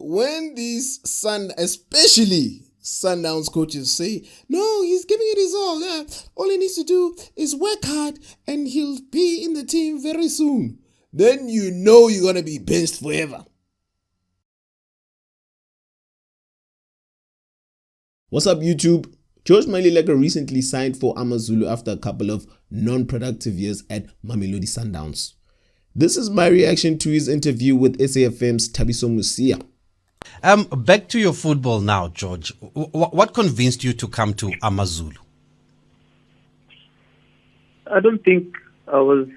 when these especially Sundowns coaches say, no, he's giving it his all. Yeah. All he needs to do is work hard and he'll be in the team very soon. Then you know you're going to be benched forever. What's up, YouTube? George Maluleka recently signed for Amazulu after a couple of non-productive years at Mamelodi Sundowns. This is my reaction to his interview with SAFM's Thabiso Musia. Back to your football now, George. What convinced you to come to Amazulu? I don't think I wouldn't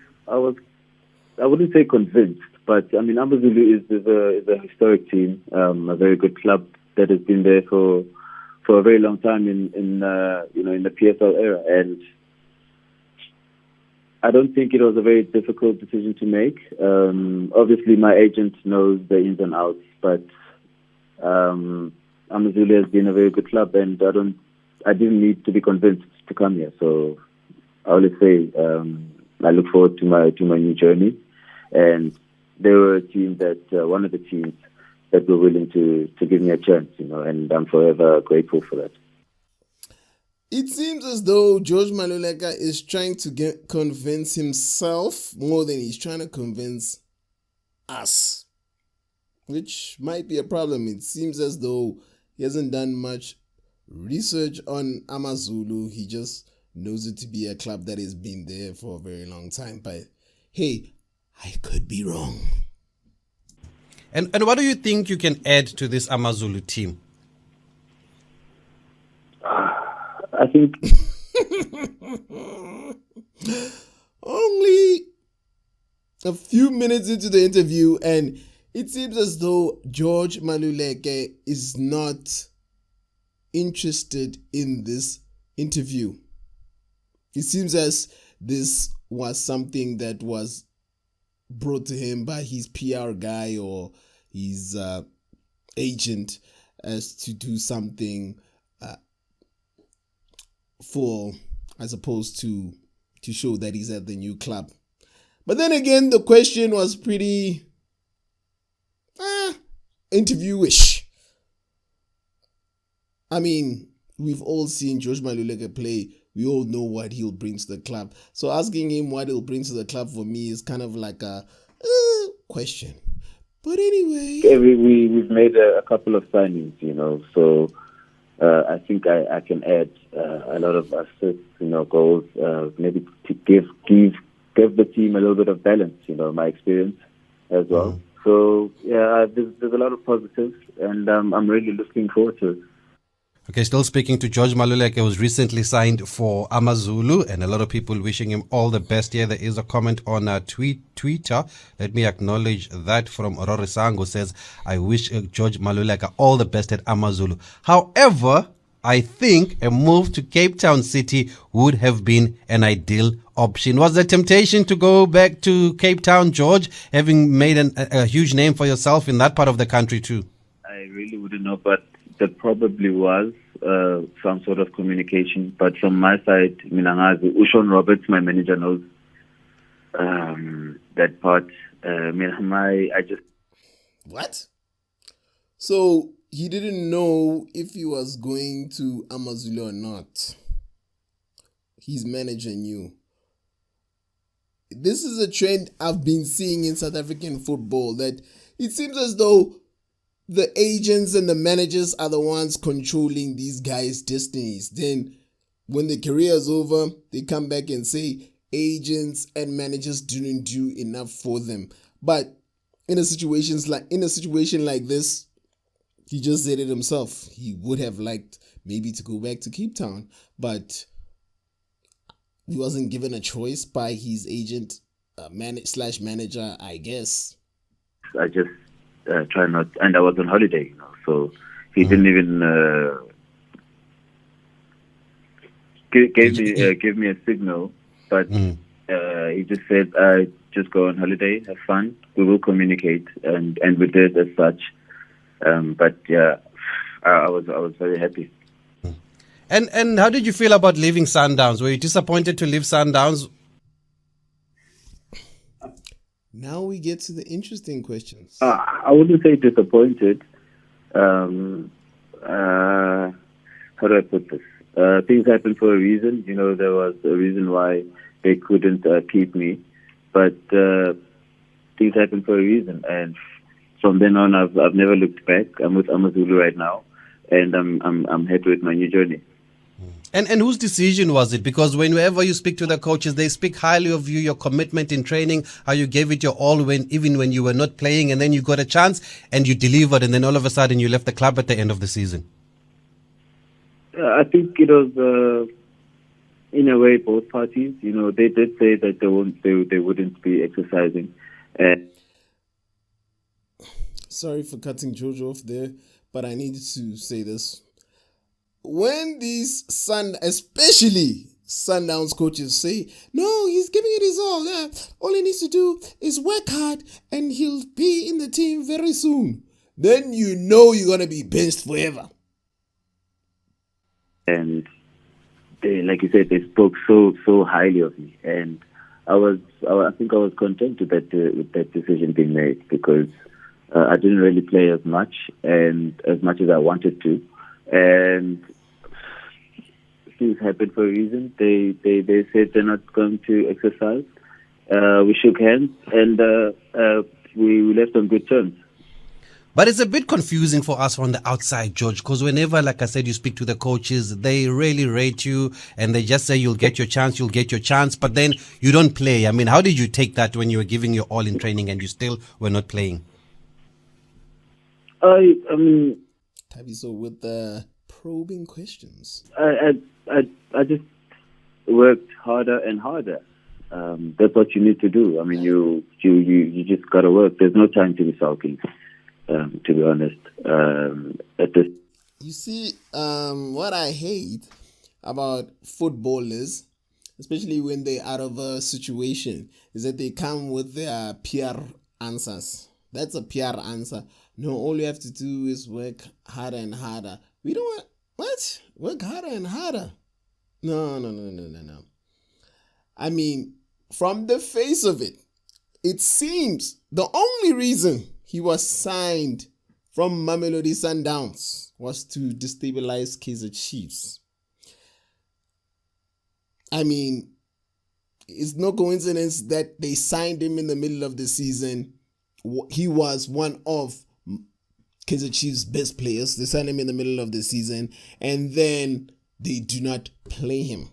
say convinced, but I mean, Amazulu is a historic team, a very good club that has been there for a very long time in the PSL era, and I don't think it was a very difficult decision to make. Obviously, my agent knows the ins and outs, but Amazulu has been a very good club, and I didn't need to be convinced to come here. So I always say I look forward to my new journey, and they were a team one of the teams that were willing to give me a chance, and I'm forever grateful for that. It seems as though George Maluleka is trying to convince himself more than he's trying to convince us, which might be a problem. It seems as though he hasn't done much research on Amazulu. He just knows it to be a club that has been there for a very long time. But hey, I could be wrong. And what do you think you can add to this Amazulu team? I think only a few minutes into the interview, and it seems as though George Maluleka is not interested in this interview. It seems as this was something that was brought to him by his PR guy or his agent as to do something as opposed to show that he's at the new club. But then again, the question was pretty interviewish. I mean, we've all seen George Maluleka play. We all know what he'll bring to the club. So asking him what he'll bring to the club for me is kind of like a question. But anyway, we've made a couple of signings, so I think I can add a lot of assists, goals, maybe to give the team a little bit of balance, my experience as well. Mm. So yeah, there's a lot of positives, and I'm really looking forward to it. Okay, still speaking to George Maluleka, who was recently signed for Amazulu, and a lot of people wishing him all the best here. There is a comment on Twitter. Let me acknowledge that from Rory Sango, says, I wish George Maluleka all the best at Amazulu. However, I think a move to Cape Town City would have been an ideal option. Was there temptation to go back to Cape Town, George, having made a huge name for yourself in that part of the country too? I really wouldn't know, but there probably was some sort of communication. But from my side, Ushon Roberts, my manager, knows that part. What? So he didn't know if he was going to Amazulu or not. His manager knew. This is a trend I've been seeing in South African football, that it seems as though the agents and the managers are the ones controlling these guys' destinies. Then when the career is over, they come back and say agents and managers didn't do enough for them. But in a situation like this, he just said it himself. He would have liked maybe to go back to Cape Town, but he wasn't given a choice by his agent, manager, I guess. I just try not, and I was on holiday, so he didn't even give me a signal, but he just said, just go on holiday, have fun, we will communicate, and we did as such. But yeah, I was very happy. And how did you feel about leaving Sundowns? Were you disappointed to leave Sundowns? Now we get to the interesting questions. I wouldn't say disappointed. Um, how do I put this? Things happen for a reason. There was a reason why they couldn't keep me, but things happen for a reason. And from then on, I've never looked back. I'm with Amazulu right now, and I'm happy with my new journey. And whose decision was it? Because whenever you speak to the coaches, they speak highly of you, your commitment in training, how you gave it your all even when you were not playing, and then you got a chance and you delivered, and then all of a sudden you left the club at the end of the season. I think it was, in a way, both parties. They did say that they wouldn't be exercising. Sorry for cutting George off there, but I need to say this. When these especially Sundowns coaches say, no, he's giving it his all. Yeah, all he needs to do is work hard and he'll be in the team very soon. Then you know you're going to be benched forever. And they, like you said, they spoke so highly of me. And I think I was content with that decision being made, because I didn't really play as much as I wanted to. And things happened for a reason. They said they're not going to exercise. We shook hands and we left on good terms. But it's a bit confusing for us on the outside, George, because whenever, like I said, you speak to the coaches, they really rate you and they just say you'll get your chance, but then you don't play. I mean, how did you take that when you were giving your all in training and you still were not playing? I mean, Tabiso with the probing questions. I just worked harder and harder. That's what you need to do. I mean, you just gotta work. There's no time to be sulking, to be honest. You see, what I hate about footballers, especially when they're out of a situation, is that they come with their PR answers. That's a PR answer. No, all you have to do is work harder and harder. We don't want, what? Work harder and harder. No. I mean, from the face of it, it seems the only reason he was signed from Mamelodi Sundowns was to destabilize Kaizer Chiefs. I mean, it's no coincidence that they signed him in the middle of the season. He was one of Kaizer Chiefs' best players. They signed him in the middle of the season, and then they do not play him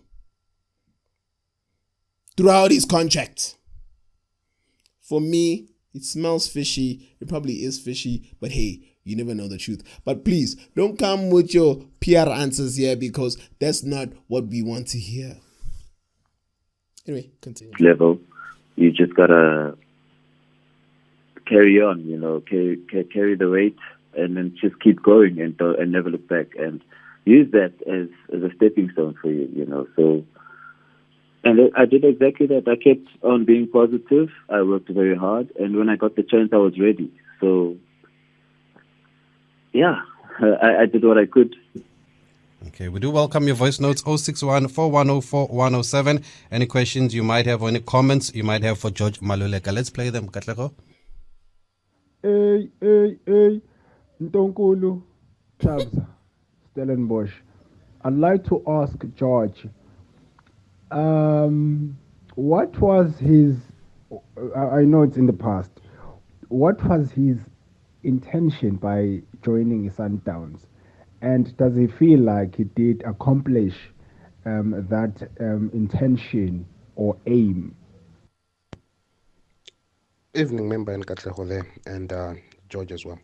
throughout his contract. For me, it smells fishy. It probably is fishy, but hey, you never know the truth. But please, don't come with your PR answers here, because that's not what we want to hear. Anyway, continue. Level, you just gotta carry on, carry the weight, and then just keep going and never look back, and use that as a stepping stone for you, So, and I did exactly that. I kept on being positive. I worked very hard, and when I got the chance, I was ready. So, yeah, I did what I could. Okay, we do welcome your voice notes, 061-4104-107. Any questions you might have or any comments you might have for George Maluleka. Let's play them, Katlego. Hey, Ntonkulu, Trabza, Stellenbosch. I'd like to ask George, what was his, I know it's in the past, what was his intention by joining Sundowns? And does he feel like he did accomplish that intention or aim? Evening, member and Katlego there, and George as well.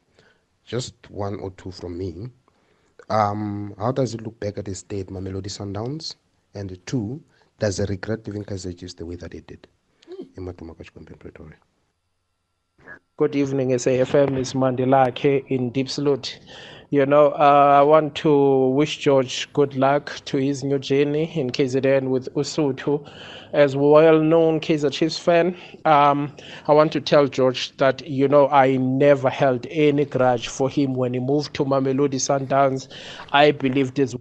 Just one or two from me. How does it look back at his stay at Mamelodi Sundowns? And two, does he regret leaving Kaizer Chiefs the way that he did? Pretoria. Good evening, SAFM. It's Mandela in Deep Salute. I want to wish George good luck to his new journey in KZN with Usuthu. As well-known Kaizer Chiefs fan, I want to tell George that, I never held any grudge for him when he moved to Mamelodi Sundowns. I believe this.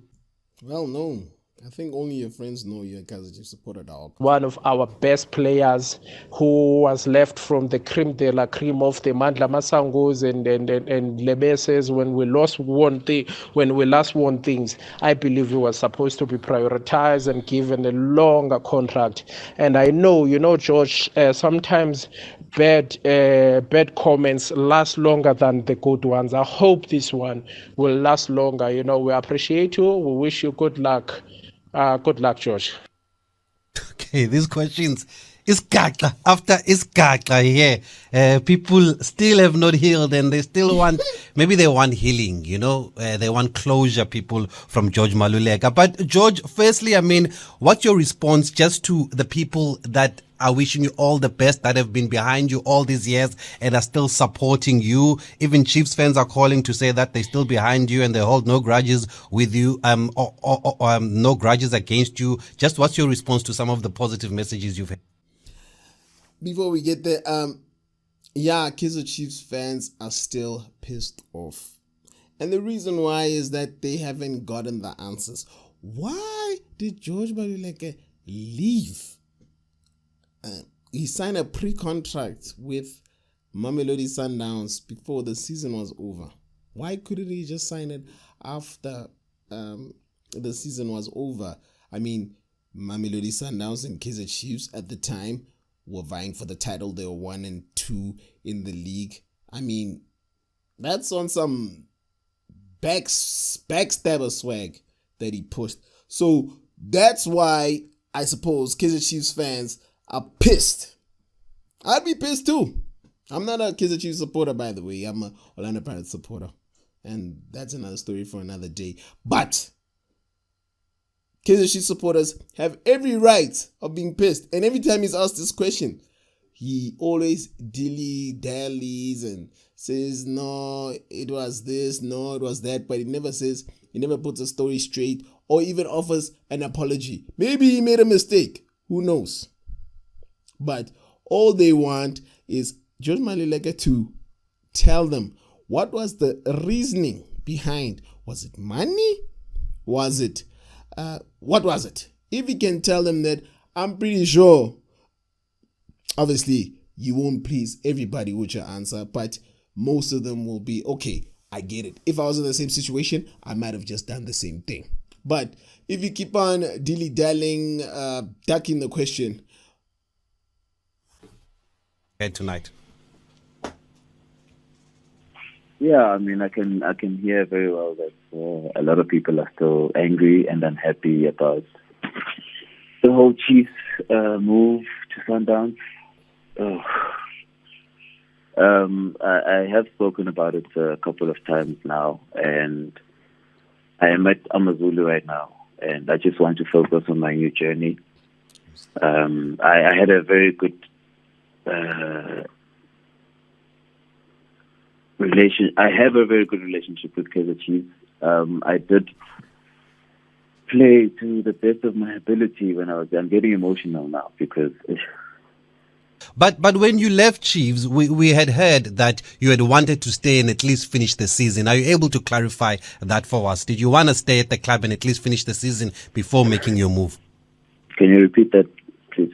Well known. I think only your friends know you're a Kaizer Chiefs supporter, dog. One of our best players who was left from the cream de la cream of the Mandla Masangos and Lebeses when we last won things. I believe he was supposed to be prioritized and given a longer contract. And I know, George, sometimes bad comments last longer than the good ones. I hope this one will last longer. We appreciate you. We wish you good luck. Good luck, George. Okay, these questions is gaga after is gaga here. People still have not healed and they still want, maybe they want healing, they want closure, people from George Maluleka. But George, firstly, I mean, what's your response just to the people that are wishing you all the best, that have been behind you all these years and are still supporting you? Even Chiefs fans are calling to say that they're still behind you and they hold no grudges with you, no grudges against you. Just what's your response to some of the positive messages you've had? Before we get there, Kaizer Chiefs fans are still pissed off. And the reason why is that they haven't gotten the answers. Why did George Maluleka leave? He signed a pre-contract with Mamelodi Sundowns before the season was over. Why couldn't he just sign it after the season was over? I mean, Mamelodi Sundowns and Kaizer Chiefs at the time were vying for the title. They were 1 and 2 in the league. I mean, that's on some backstabber swag that he pushed. So that's why I suppose Kaizer Chiefs fans are pissed. I'd be pissed too. I'm not a Kaizer Chiefs supporter, by the way. I'm a Orlando Pirates supporter. And that's another story for another day. But Kaizer Chiefs supporters have every right of being pissed. And every time he's asked this question, he always dilly-dallies and says, no, it was this, no, it was that. But he never puts a story straight or even offers an apology. Maybe he made a mistake. Who knows? But all they want is George Maluleka to tell them what was the reasoning behind. Was it money? Was it what was it? If he can tell them that, I'm pretty sure, obviously, you won't please everybody with your answer, but most of them will be, okay, I get it. If I was in the same situation, I might have just done the same thing. But if you keep on dilly-dallying, ducking the question, tonight. Yeah, I mean, I can hear very well that a lot of people are still angry and unhappy about the whole Chiefs move to Sundowns. I have spoken about it a couple of times now, and I am at Amazulu right now, and I just want to focus on my new journey. I had a very good I have a very good relationship with Kaizer Chiefs. I did play to the best of my ability when I was there. I'm getting emotional now because. But when you left Chiefs, we had heard that you had wanted to stay and at least finish the season. Are you able to clarify that for us? Did you want to stay at the club and at least finish the season before making your move? Can you repeat that, please?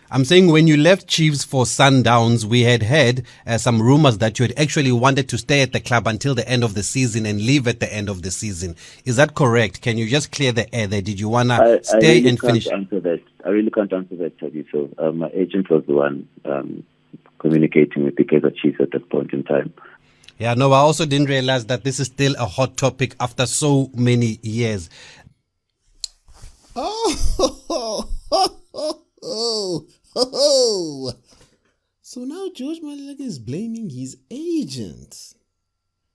I'm saying when you left Chiefs for Sundowns, we had heard some rumors that you had actually wanted to stay at the club until the end of the season and leave at the end of the season. Is that correct? Can you just clear the air there? Did you want to stay and finish? I really can't answer that, Tabi. So my agent was the one communicating with the Kaizer Chiefs at that point in time. Yeah, no, I also didn't realize that this is still a hot topic after so many years. So now George Maluleka is blaming his agent.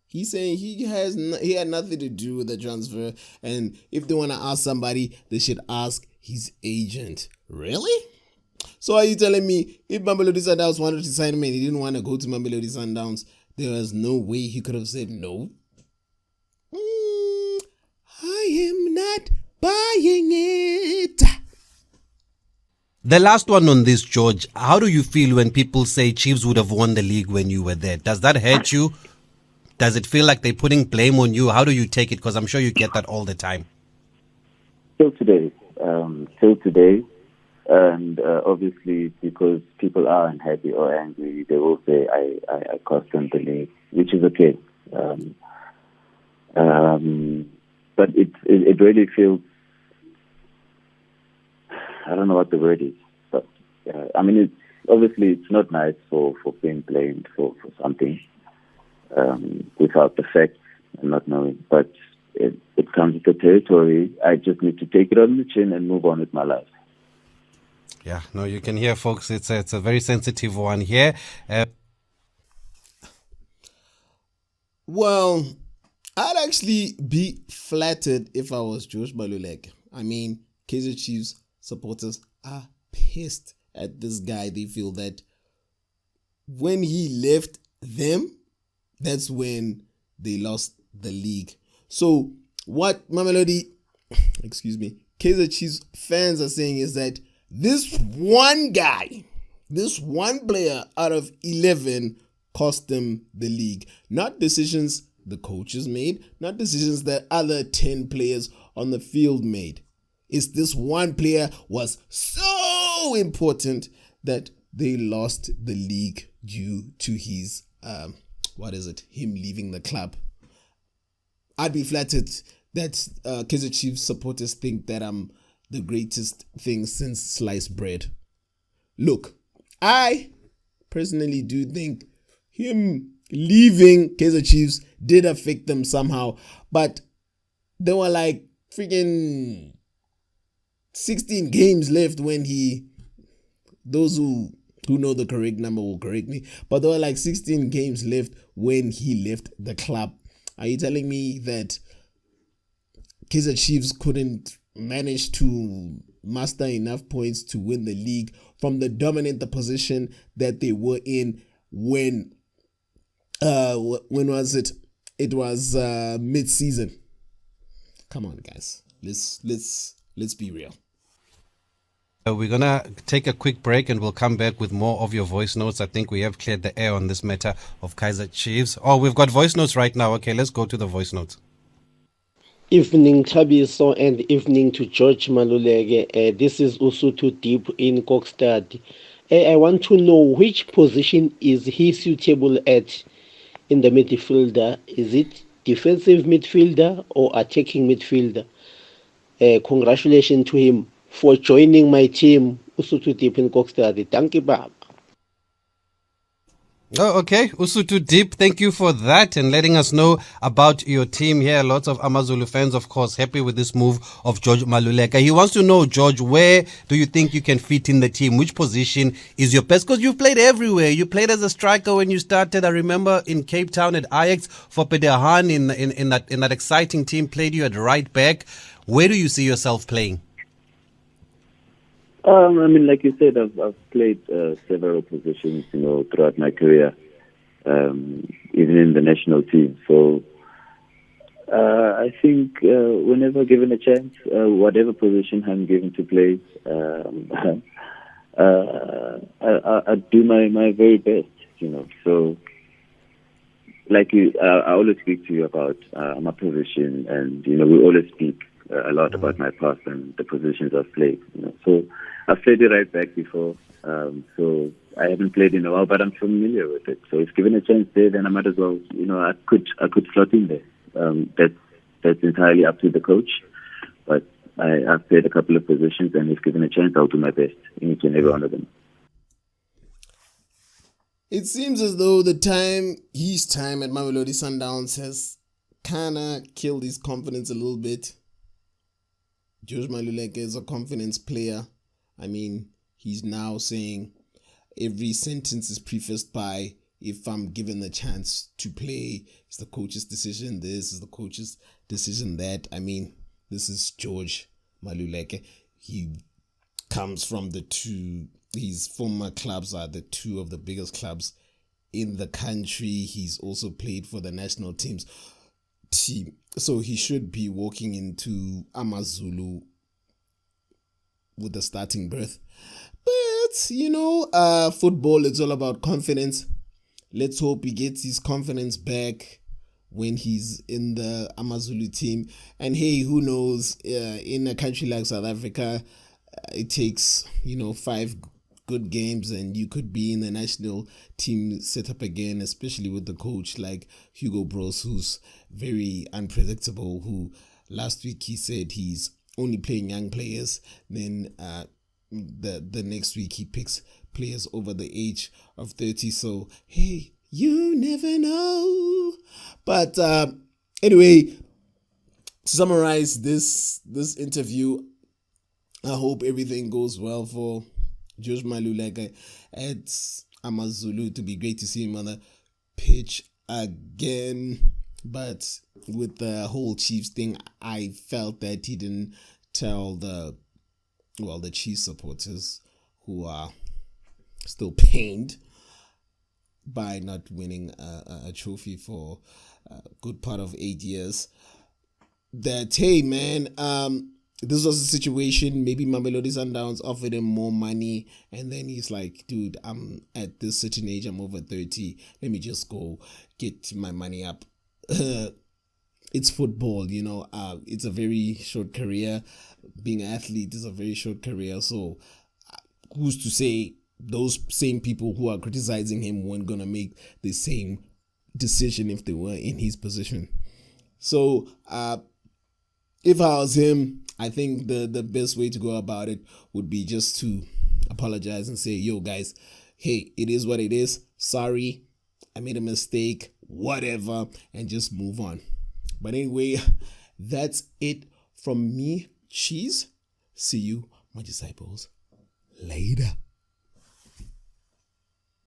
He's saying he had nothing to do with the transfer, and if they want to ask somebody, they should ask his agent. Really? So are you telling me if Mamelodi Sundowns wanted to sign him and he didn't want to go to Mamelodi Sundowns, there was no way he could have said no? I am not buying it. The last one on this, George, how do you feel when people say Chiefs would have won the league when you were there? Does that hurt you? Does it feel like they're putting blame on you? How do you take it? Because I'm sure you get that all the time. Till today, and obviously because people are unhappy or angry, they will say I cost them the league, which is okay. But it really feels, I don't know what the word is, but I mean, it's not nice for being blamed for something without the facts and not knowing. But it comes with the territory. I just need to take it on the chin and move on with my life. Yeah, no, you can hear, folks. It's a very sensitive one here. Well, I'd actually be flattered if I was George Maluleka. I mean, Kaizer Chiefs supporters are pissed at this guy. They feel that when he left them, that's when they lost the league. So what Kaizer Chiefs fans are saying is that this one guy, this one player out of 11 cost them the league. Not decisions the coaches made, not decisions that other 10 players on the field made. It's this one player was so important that they lost the league due to his, him leaving the club. I'd be flattered that Kaizer Chiefs supporters think that I'm the greatest thing since sliced bread. Look, I personally do think him leaving Kaizer Chiefs did affect them somehow, but there were like freaking 16 games left when those who know the correct number will correct me, but there were like 16 games left when he left the club. Are you telling me that Kaizer Chiefs couldn't manage to muster enough points to win the league from the dominant position that they were in when was it? It was mid-season. Come on, guys. Let's be real. We're going to take a quick break and we'll come back with more of your voice notes. I think we have cleared the air on this matter of Kaizer Chiefs. Oh, we've got voice notes right now. Okay, let's go to the voice notes. Evening, Chabiso, and evening to George Maluleka. This is also too deep in Kokstad. I want to know which position is he suitable at in the midfielder. Is it defensive midfielder or attacking midfielder? Congratulations to him for joining my team, Usutu Deep in Kokstad. Thank you, Bob. Oh, okay. Usutu Deep, thank you for that and letting us know about your team here. Lots of Amazulu fans, of course, happy with this move of George Maluleka. He wants to know, George, where do you think you can fit in the team? Which position is your best? Because you've played everywhere. You played as a striker when you started. I remember in Cape Town at Ajax for Pederhan in that exciting team, played you at right back. Where do you see yourself playing? I mean, like you said, I've played several positions, throughout my career, even in the national team. So I think whenever given a chance, whatever position I'm given to play, I do my very best, So, like I always speak to you about my position, and we always speak a lot about my past and the positions I've played. So I've played it right back before, so I haven't played in a while, but I'm familiar with it. So if given a chance there, then I might as well. I could slot in there. That's entirely up to the coach, but I've played a couple of positions, and if given a chance, I'll do my best in each and every one of them. It seems as though his time at Mamelodi Sundowns has kind of killed his confidence a little bit. George Maluleka is a confidence player. I mean, he's now saying every sentence is prefaced by, if I'm given the chance to play, it's the coach's decision, this is the coach's decision, that. I mean, this is George Maluleka. He comes from his former clubs are the two of the biggest clubs in the country. He's also played for the national team. So he should be walking into Amazulu with the starting berth. But, football, it's all about confidence. Let's hope he gets his confidence back when he's in the Amazulu team. And hey, who knows, in a country like South Africa, it takes, 5 good games and you could be in the national team setup again, especially with the coach like Hugo Bros, who's very unpredictable, who last week he said he's only playing young players, then the next week he picks players over the age of 30. So hey, you never know. But anyway, to summarize this interview, I hope everything goes well for George Maluleka at Amazulu. To be great to see him on the pitch again. But with the whole Chiefs thing, I felt that he didn't tell the Chiefs supporters, who are still pained by not winning a trophy for a good part of 8 years, that, hey man, this was a situation, maybe Mamelodi Sundowns offered him more money, and then he's like, dude, I'm at this certain age, I'm over 30, let me just go get my money up. It's football, it's a very short career. Being an athlete is a very short career, so who's to say those same people who are criticizing him weren't gonna make the same decision if they were in his position? So if I was him, I think the best way to go about it would be just to apologize and say, yo guys, hey, it is what it is. Sorry, I made a mistake, whatever, and just move on. But anyway, that's it from me, Cheese. See you, my disciples, later.